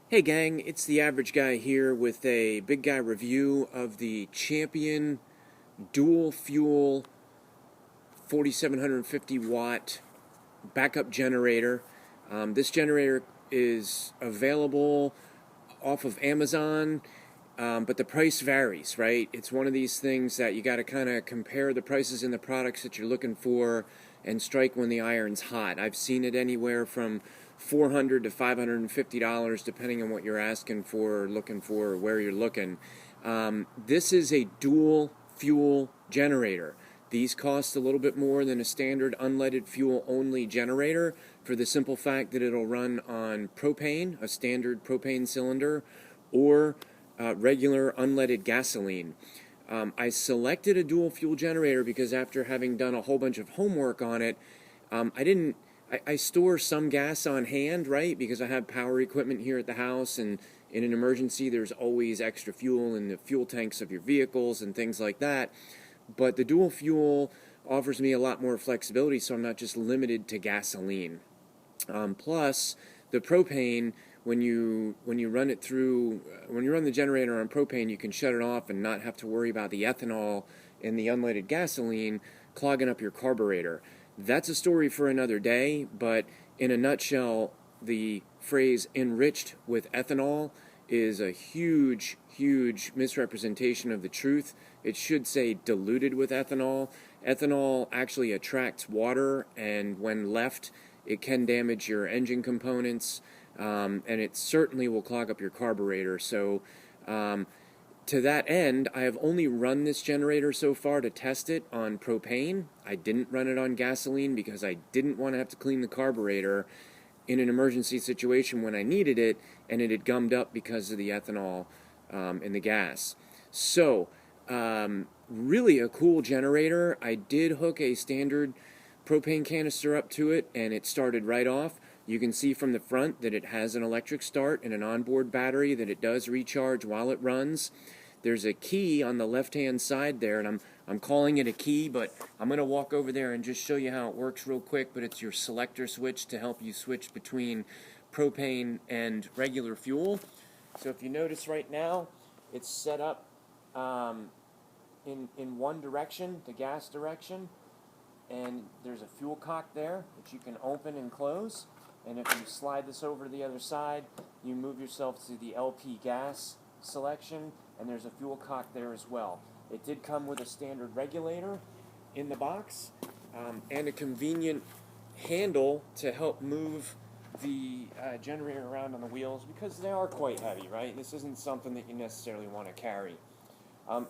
Hey gang, it's the average guy here with a big guy review of the Champion dual fuel 4750 watt backup generator. This generator is available off of Amazon, but the price varies, right? It's one of these things that you got to kind of compare the prices in the products that you're looking for and strike when the iron's hot. I've seen it anywhere from $400 to $550, depending on what you're asking for, or looking for, or where you're looking. This is a dual fuel generator. These cost a little bit more than a standard unleaded fuel only generator for the simple fact that it'll run on propane, a standard propane cylinder, or regular unleaded gasoline. I selected a dual fuel generator because after having done a whole bunch of homework on it, I store some gas on hand, right? Because I have power equipment here at the house, and in an emergency, there's always extra fuel in the fuel tanks of your vehicles and things like that. But the dual fuel offers me a lot more flexibility, so I'm not just limited to gasoline. Plus, the propane, when you run it through, when you run the generator on propane, you can shut it off and not have to worry about the ethanol in the unleaded gasoline clogging up your carburetor. That's a story for another day, but in a nutshell, the phrase enriched with ethanol is a huge, huge misrepresentation of the truth. It should say diluted with ethanol. Ethanol actually attracts water, and when left, it can damage your engine components, and it certainly will clog up your carburetor. So, to that end, I have only run this generator so far to test it on propane. I didn't run it on gasoline because I didn't want to have to clean the carburetor in an emergency situation when I needed it, and it had gummed up because of the ethanol in the gas. So, really a cool generator. I did hook a standard propane canister up to it, and it started right off. You can see from the front that it has an electric start and an onboard battery that it does recharge while it runs. There's a key on the left-hand side there, and I'm calling it a key, but I'm going to walk over there and just show you how it works real quick. But it's your selector switch to help you switch between propane and regular fuel. So if you notice right now, it's set up in one direction, the gas direction, and there's a fuel cock there that you can open and close. And if you slide this over to the other side, you move yourself to the LP gas selection, and there's a fuel cock there as well. It did come with a standard regulator in the box, and a convenient handle to help move the generator around on the wheels, because they are quite heavy, right? This isn't something that you necessarily want to carry.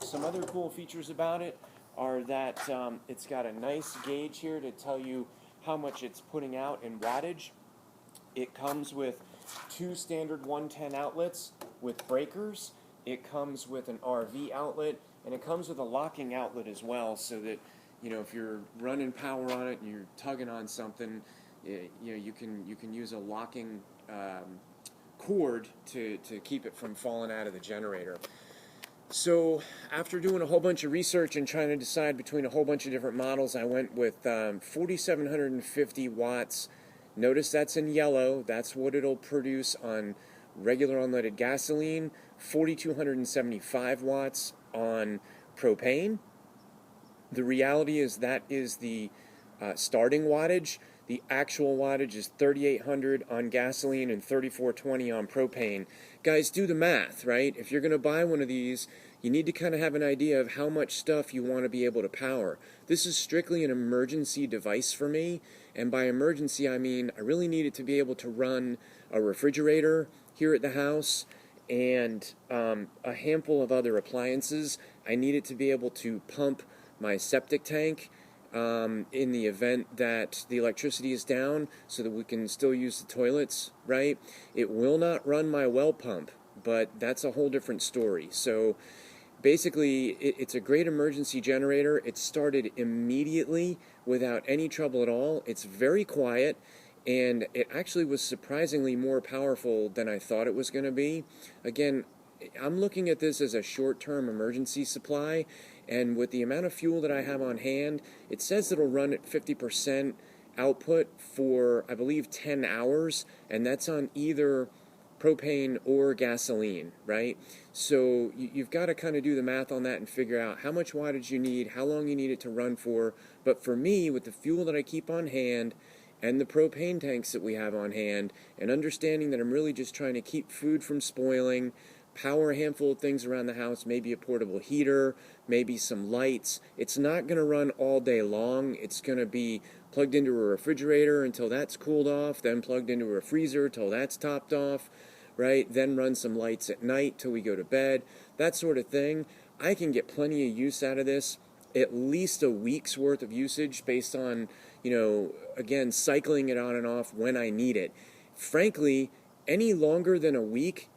Some other cool features about it are that it's got a nice gauge here to tell you how much it's putting out in wattage. It comes with two standard 110 outlets with breakers. It comes with an RV outlet, and it comes with a locking outlet as well, so that, you know, if you're running power on it and you're tugging on something, you can use a locking cord to keep it from falling out of the generator. So after doing a whole bunch of research and trying to decide between a whole bunch of different models, I went with 4750 watts. Notice that's in yellow. That's what it'll produce on regular unleaded gasoline. 4275 watts on propane. The reality is that is the starting wattage. The actual wattage is 3800 on gasoline and 3420 on propane. Guys, do the math, right? If you're going to buy one of these, you need to kind of have an idea of how much stuff you want to be able to power. This is strictly an emergency device for me, and by emergency I mean I really need it to be able to run a refrigerator here at the house and a handful of other appliances. I need it to be able to pump my septic tank in the event that the electricity is down, so that we can still use the toilets, right? It will not run my well pump, but that's a whole different story. So basically, it's a great emergency generator. It started immediately without any trouble at all. It's very quiet, and it actually was surprisingly more powerful than I thought it was going to be. Again, I'm looking at this as a short-term emergency supply, and with the amount of fuel that I have on hand, it says it'll run at 50% output for, I believe, 10 hours, and that's on either propane or gasoline, right? So you've got to kind of do the math on that and figure out how much wattage you need, how long you need it to run for. But for me, with the fuel that I keep on hand and the propane tanks that we have on hand, and understanding that I'm really just trying to keep food from spoiling, power a handful of things around the house, maybe a portable heater, maybe some lights. It's not going to run all day long. It's going to be plugged into a refrigerator until that's cooled off, then plugged into a freezer till that's topped off, right? Then run some lights at night till we go to bed, that sort of thing. I can get plenty of use out of this, at least a week's worth of usage based on, again, cycling it on and off when I need it. Frankly, any longer than a week,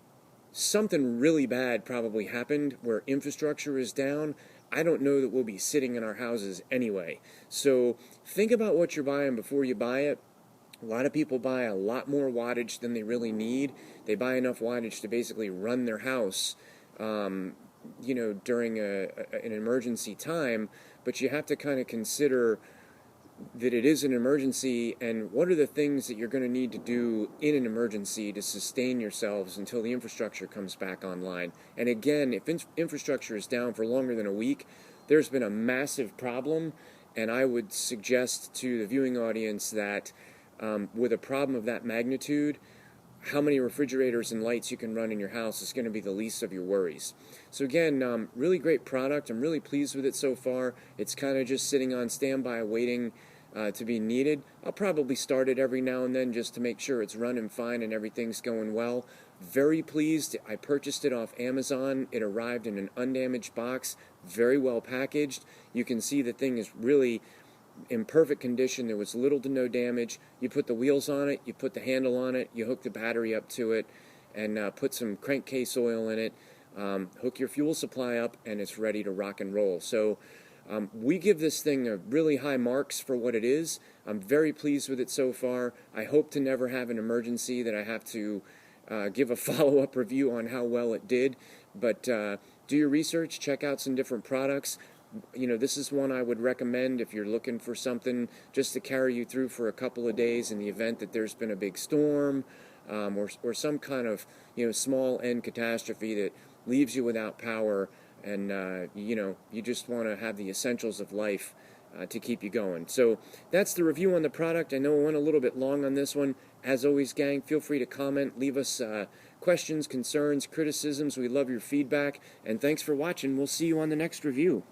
something really bad probably happened where infrastructure is down. I don't know that we'll be sitting in our houses anyway. So think about what you're buying before you buy it. A lot of people buy a lot more wattage than they really need. They buy enough wattage to basically run their house, during an emergency time. But you have to kind of consider that it is an emergency, and what are the things that you're going to need to do in an emergency to sustain yourselves until the infrastructure comes back online. And again, if infrastructure is down for longer than a week, there's been a massive problem, and I would suggest to the viewing audience that with a problem of that magnitude, how many refrigerators and lights you can run in your house is going to be the least of your worries. So again, really great product. I'm really pleased with it so far. It's kind of just sitting on standby waiting to be needed. I'll probably start it every now and then just to make sure it's running fine and everything's going well. Very pleased. I purchased it off Amazon. It arrived in an undamaged box, very well packaged. You can see the thing is really in perfect condition. There was little to no damage. You put the wheels on it, you put the handle on it, you hook the battery up to it, and put some crankcase oil in it, hook your fuel supply up, and it's ready to rock and roll. So we give this thing a really high marks for what it is. I'm very pleased with it so far. I hope to never have an emergency that I have to give a follow-up review on how well it did. But do your research, check out some different products. This is one I would recommend if you're looking for something just to carry you through for a couple of days in the event that there's been a big storm or some kind of small end catastrophe that leaves you without power, and you just want to have the essentials of life to keep you going. So that's the review on the product. I know I went a little bit long on this one. As always, gang, feel free to comment, leave us questions, concerns, criticisms. We love your feedback, and thanks for watching. We'll see you on the next review.